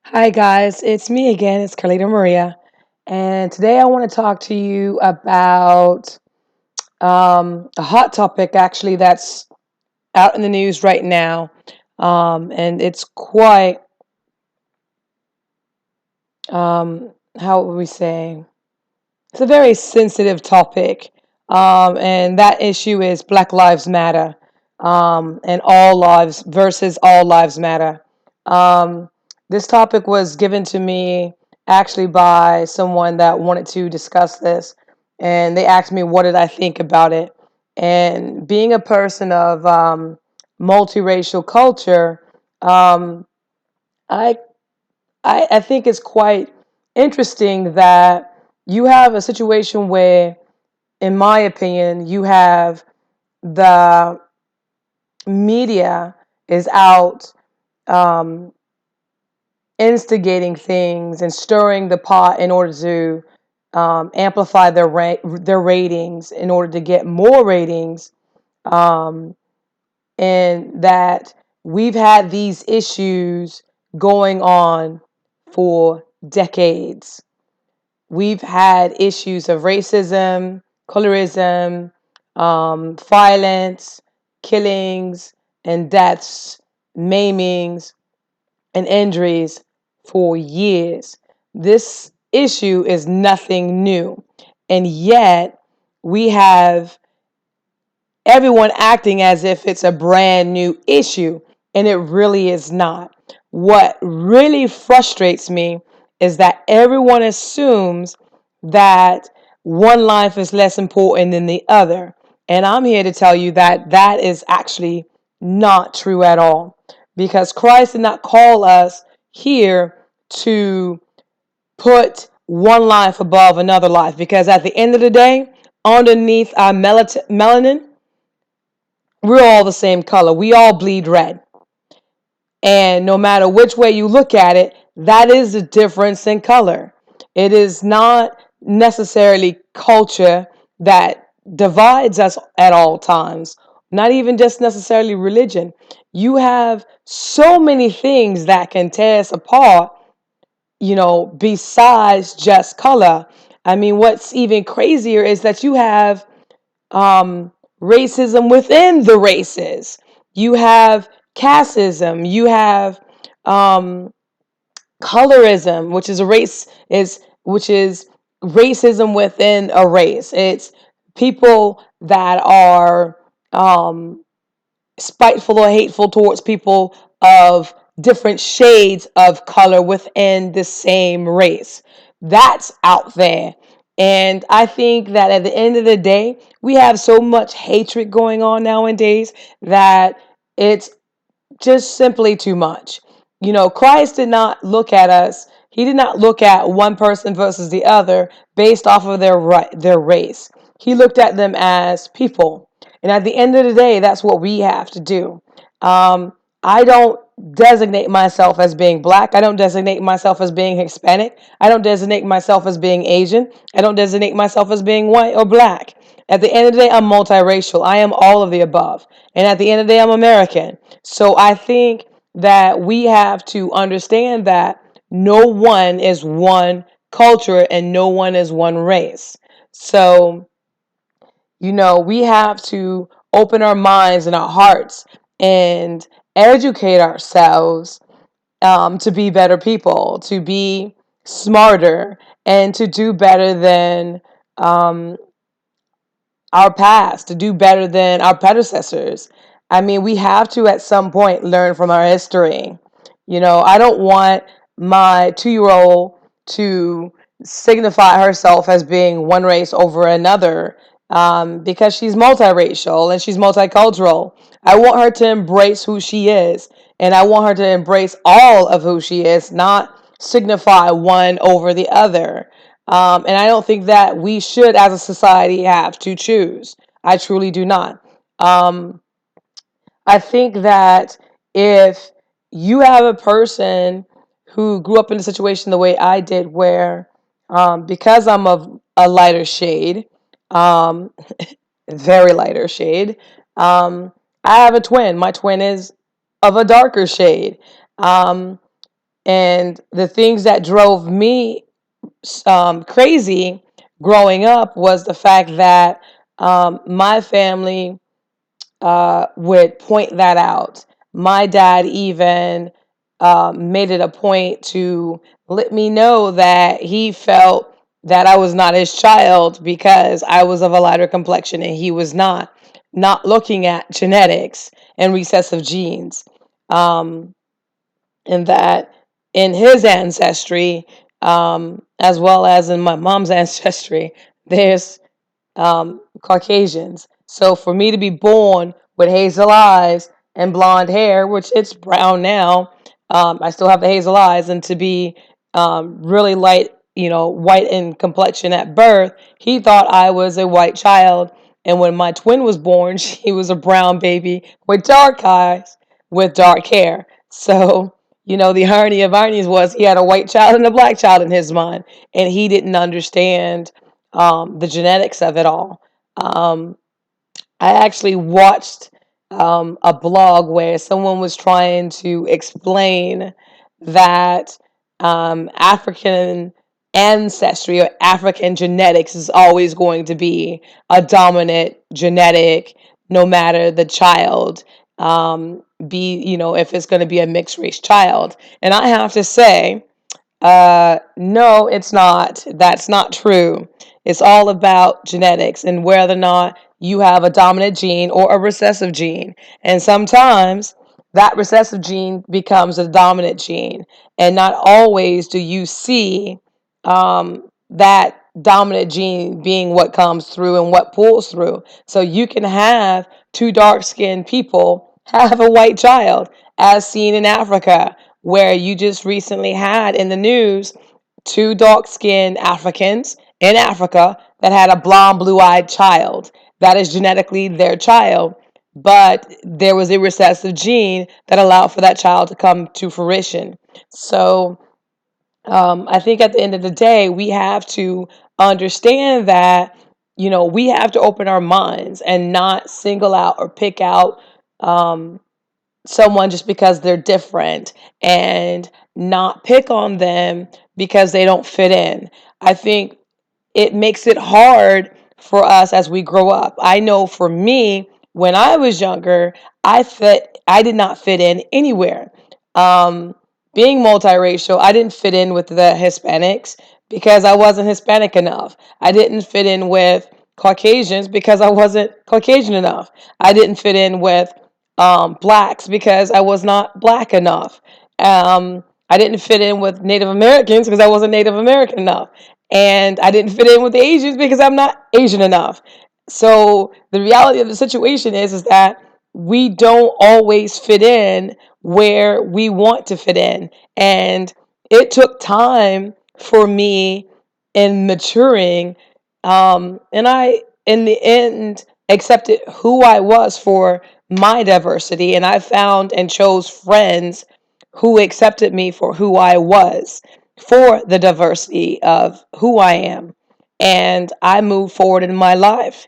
Hi, guys. It's me again. It's Carlita Maria. And today I want to talk to you about a hot topic, actually, that's out in the news right now. And it's quite, how would we say, it's a very sensitive topic. And that issue is Black Lives Matter, and all lives versus all lives matter. Um, this topic was given to me actually by someone that wanted to discuss this, and they asked me what did I think about it. And being a person of multiracial culture, um, I I think it's quite interesting that you have a situation where, in my opinion, you have the media is out um, instigating things and stirring the pot in order to amplify their ratings in order to get more ratings, um, and that we've had these issues going on for decades. We've had issues of racism, colorism, violence, killings, and deaths, maimings, and injuries for years. This issue is nothing new. And yet, we have everyone acting as if it's a brand new issue, and it really is not. What really frustrates me is that everyone assumes that one life is less important than the other. And I'm here to tell you that that is actually not true at all. Because Christ did not call us here to put one life above another life. Because at the end of the day, underneath our melanin, we're all the same color. We all bleed red. And no matter which way you look at it, that is the difference in color. It is not necessarily culture that divides us at all times, not even just necessarily religion. You have so many things that can tear us apart, besides just color. I mean, what's even crazier is that you have um, racism within the races. You have casteism. You have um, colorism, which is a race is which is racism within a race. It's people that are spiteful or hateful towards people of different shades of color within the same race. That's out there. And I think that at the end of the day, we have so much hatred going on nowadays that it's just simply too much. Christ did not look at us. He did not look at one person versus the other based off of their race. He looked at them as people. And at the end of the day, that's what we have to do. Um, I don't designate myself as being black. I don't designate myself as being Hispanic. I don't designate myself as being Asian. I don't designate myself as being white or black. At the end of the day, I'm multiracial. I am all of the above. And at the end of the day, I'm American. So I think that we have to understand that no one is one culture and no one is one race. So, we have to open our minds and our hearts and educate ourselves, to be better people, to be smarter, and to do better than um, our past, to do better than our predecessors. I mean, we have to at some point learn from our history. I don't want my 2 year old to signify herself as being one race over another, because she's multiracial and she's multicultural. I want her to embrace who she is, and I want her to embrace all of who she is, not signify one over the other. And I don't think that we should, as a society, have to choose. I truly do not. Um, I think that if you have a person who grew up in a situation the way I did, where because I'm of a lighter shade, um, very lighter shade, um, I have a twin. My twin is of a darker shade. Um, And the things that drove me crazy growing up was the fact that my family would point that out. My dad even made it a point to let me know that he felt that I was not his child because I was of a lighter complexion and he was not. Not looking at genetics and recessive genes. Um, and that in his ancestry, as well as in my mom's ancestry, there's Caucasians. So for me to be born with hazel eyes and blonde hair, which it's brown now, I still have the hazel eyes, and to be really light, white in complexion at birth, he thought I was a white child. And when my twin was born, she was a brown baby with dark eyes, with dark hair. So, the irony of ironies was he had a white child and a black child in his mind, and he didn't understand the genetics of it all. Um, I actually watched a blog where someone was trying to explain that African ancestry or African genetics is always going to be a dominant genetic, no matter the child. If it's going to be a mixed race child. And I have to say, no, it's not. That's not true. It's all about genetics and whether or not you have a dominant gene or a recessive gene. And sometimes that recessive gene becomes a dominant gene. And not always do you see that dominant gene being what comes through and what pulls through. So you can have two dark skinned people have a white child, as seen in Africa, where you just recently had in the news two dark skinned Africans in Africa that had a blonde, blue eyed child. That is genetically their child, but there was a recessive gene that allowed for that child to come to fruition. So I think at the end of the day, we have to understand that, we have to open our minds and not single out or pick out um, someone just because they're different and not pick on them because they don't fit in. I think it makes it hard for us as we grow up. I know for me, when I was younger, I did not fit in anywhere. Um, Being multiracial, I didn't fit in with the Hispanics because I wasn't Hispanic enough. I didn't fit in with Caucasians because I wasn't Caucasian enough. I didn't fit in with blacks because I was not black enough. I didn't fit in with Native Americans because I wasn't Native American enough. And I didn't fit in with the Asians because I'm not Asian enough. So the reality of the situation is that we don't always fit in where we want to fit in. And it took time for me in maturing. And I, in the end, accepted who I was for my diversity. And I found and chose friends who accepted me for who I was, for the diversity of who I am. And I moved forward in my life.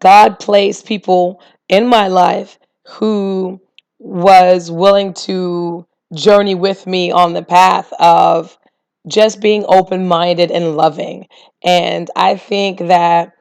God placed people in my life who was willing to journey with me on the path of just being open minded and loving. And I think that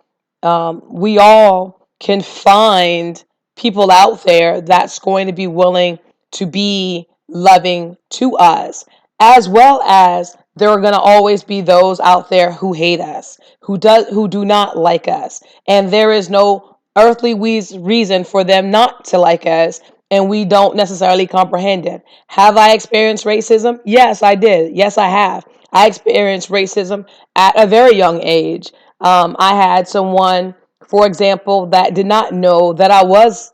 we all can find people out there that's going to be willing to be loving to us, as well as there are going to always be those out there who hate us, who do not like us, and there is no earthly reason for them not to like us, and we don't necessarily comprehend it. Have I experienced racism? Yes, I did. Yes, I have. I experienced racism at a very young age. I had someone, for example, that did not know that I was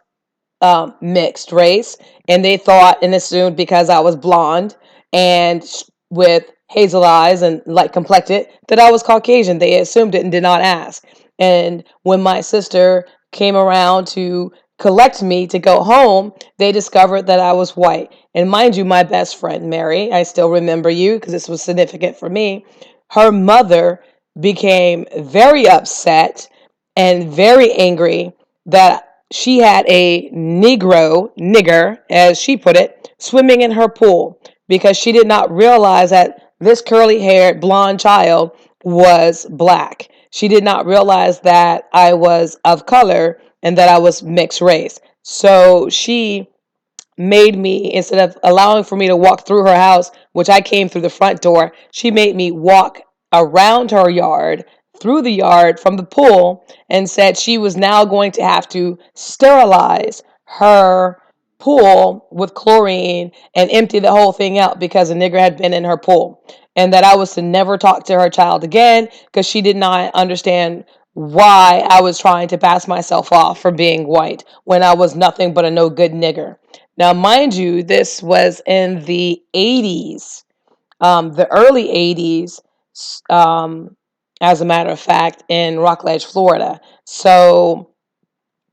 mixed race, and they thought and assumed because I was blonde and with hazel eyes and light complected that I was Caucasian. They assumed it and did not ask. And when my sister came around to collect me to go home, they discovered that I was white. And mind you, my best friend, Mary, I still remember you because this was significant for me. Her mother became very upset and very angry that she had a nigger, as she put it, swimming in her pool. because she did not realize that this curly haired blonde child was black. She did not realize that I was of color and that I was mixed race. So she made me, instead of allowing for me to walk through her house, which I came through the front door, she made me walk around her yard, through the yard from the pool, and said she was now going to have to sterilize her pool with chlorine and empty the whole thing out because a nigger had been in her pool. And that I was to never talk to her child again because she did not understand why I was trying to pass myself off for being white when I was nothing but a no good nigger. Now, mind you, this was in the 80s, the early 80s, um, as a matter of fact, in Rockledge, Florida. So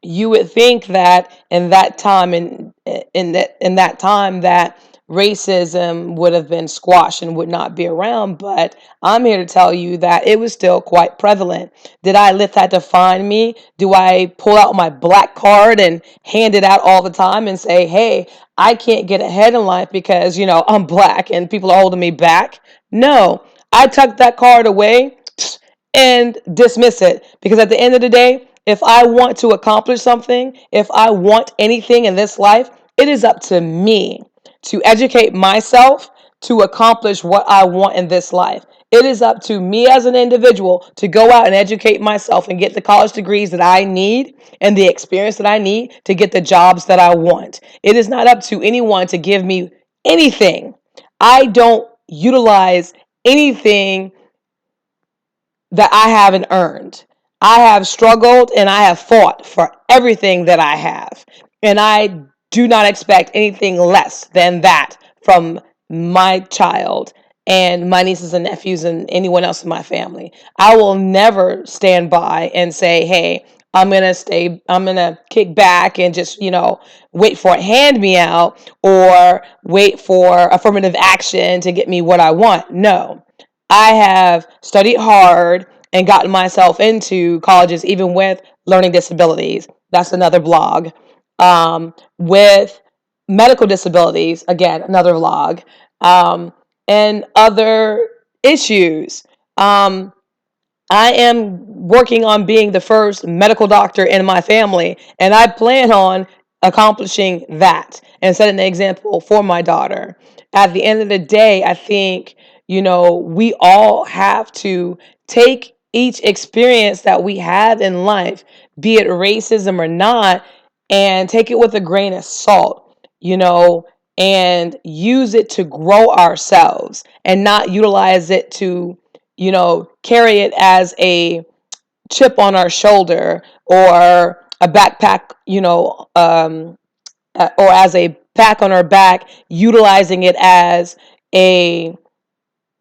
you would think that in that time, in that time, that racism would have been squashed and would not be around, but I'm here to tell you that it was still quite prevalent. Did I let that define me? Do I pull out my black card and hand it out all the time and say, hey, I can't get ahead in life because I'm black and people are holding me back? No, I tuck that card away and dismiss it, because at the end of the day, if I want to accomplish something, if I want anything in this life, it is up to me to educate myself to accomplish what I want in this life. It is up to me as an individual to go out and educate myself and get the college degrees that I need and the experience that I need to get the jobs that I want. It is not up to anyone to give me anything. I don't utilize anything that I haven't earned. I have struggled and I have fought for everything that I have. And I do not expect anything less than that from my child and my nieces and nephews and anyone else in my family. I will never stand by and say, hey, I'm going to kick back and just, wait for a hand me out or wait for affirmative action to get me what I want. No, I have studied hard and gotten myself into colleges, even with learning disabilities. That's another blog. With medical disabilities, again, another vlog. And other issues. I am working on being the first medical doctor in my family, and I plan on accomplishing that and setting an example for my daughter. At the end of the day, I think, we all have to take each experience that we have in life, be it racism or not, and take it with a grain of salt, and use it to grow ourselves and not utilize it to carry it as a chip on our shoulder or a backpack, or as a pack on our back, utilizing it as a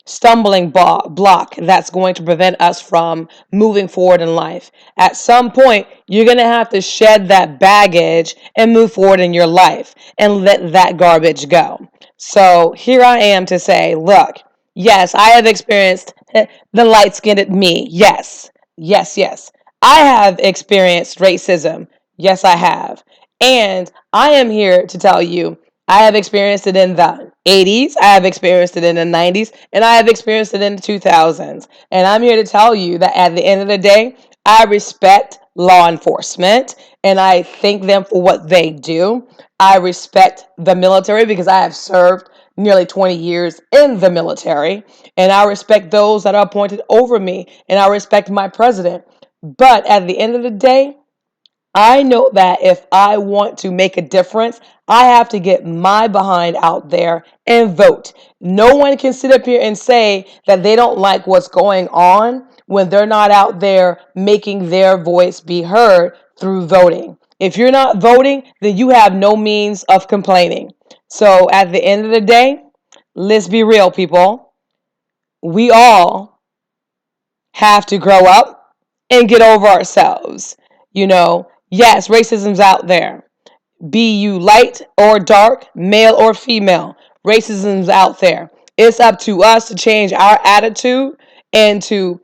stumbling block that's going to prevent us from moving forward in life. At some point, you're going to have to shed that baggage and move forward in your life and let that garbage go. So here I am to say, look, yes, I have experienced the light skinned me. Yes, yes, yes. I have experienced racism. Yes, I have. And I am here to tell you I have experienced it in the 80s, I have experienced it in the 90s, and I have experienced it in the 2000s. And I'm here to tell you that at the end of the day, I respect law enforcement and I thank them for what they do. I respect the military because I have served nearly 20 years in the military, and I respect those that are appointed over me, and I respect my president. But at the end of the day, I know that if I want to make a difference, I have to get my behind out there and vote. No one can sit up here and say that they don't like what's going on when they're not out there making their voice be heard through voting. If you're not voting, then you have no means of complaining. So at the end of the day, let's be real, people. We all have to grow up and get over ourselves. Yes, racism's out there. Be you light or dark, male or female, racism's out there. It's up to us to change our attitude and to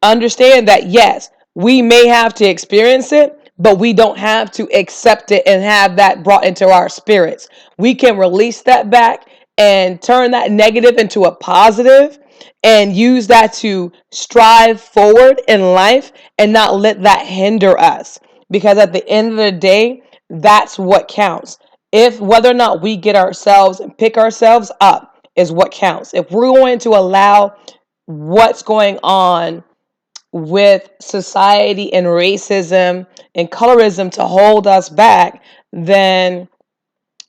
understand that, yes, we may have to experience it, but we don't have to accept it and have that brought into our spirits. We can release that back and turn that negative into a positive and use that to strive forward in life and not let that hinder us. Because at the end of the day, that's what counts. If whether or not we get ourselves and pick ourselves up is what counts. If we're going to allow what's going on with society and racism and colorism to hold us back, then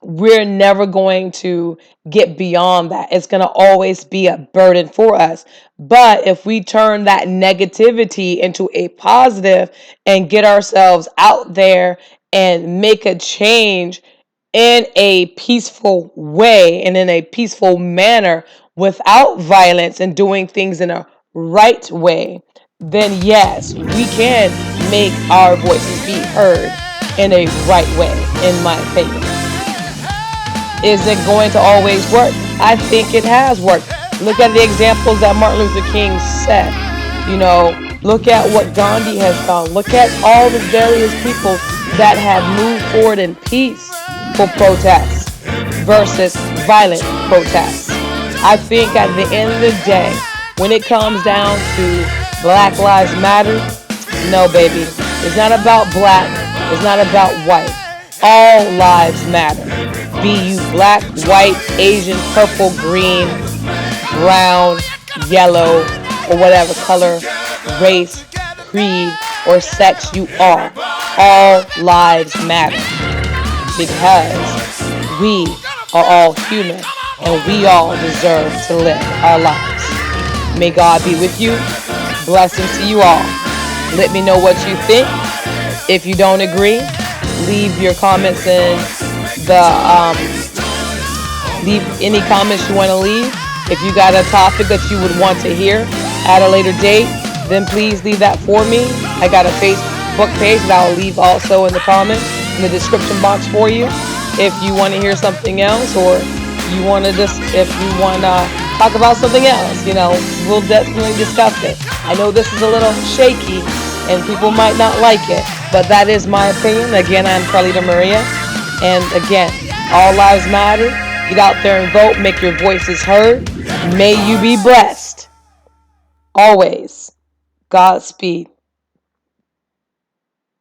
we're never going to get beyond that. It's going to always be a burden for us. But if we turn that negativity into a positive and get ourselves out there and make a change in a peaceful way and in a peaceful manner without violence and doing things in a right way, then yes, we can make our voices be heard in a right way, in my opinion. Is it going to always work? I think it has worked. Look at the examples that Martin Luther King set. Look at what Gandhi has done. Look at all the various people that have moved forward in peace for protests versus violent protests. I think at the end of the day, when it comes down to Black Lives Matter, no, baby. It's not about black. It's not about white. All lives matter. Be you black, white, Asian, purple, green, brown, yellow, or whatever color, race, creed, or sex you are. All lives matter. Because we are all human and we all deserve to live our lives. May God be with you. Blessings to you all. Let me know what you think. If you don't agree, leave your comments in leave any comments you want to leave. If you got a topic that you would want to hear at a later date, then please leave that for me. I got a Facebook page that I'll leave also in the comments, in the description box for you. If you want to hear something else, or you want to if you want to talk about something else, we'll definitely discuss it. I know this is a little shaky and people might not like it, but that is my opinion. Again, I'm Carlita Maria. And again, all lives matter. Get out there and vote. Make your voices heard. May you be blessed. Always. Godspeed.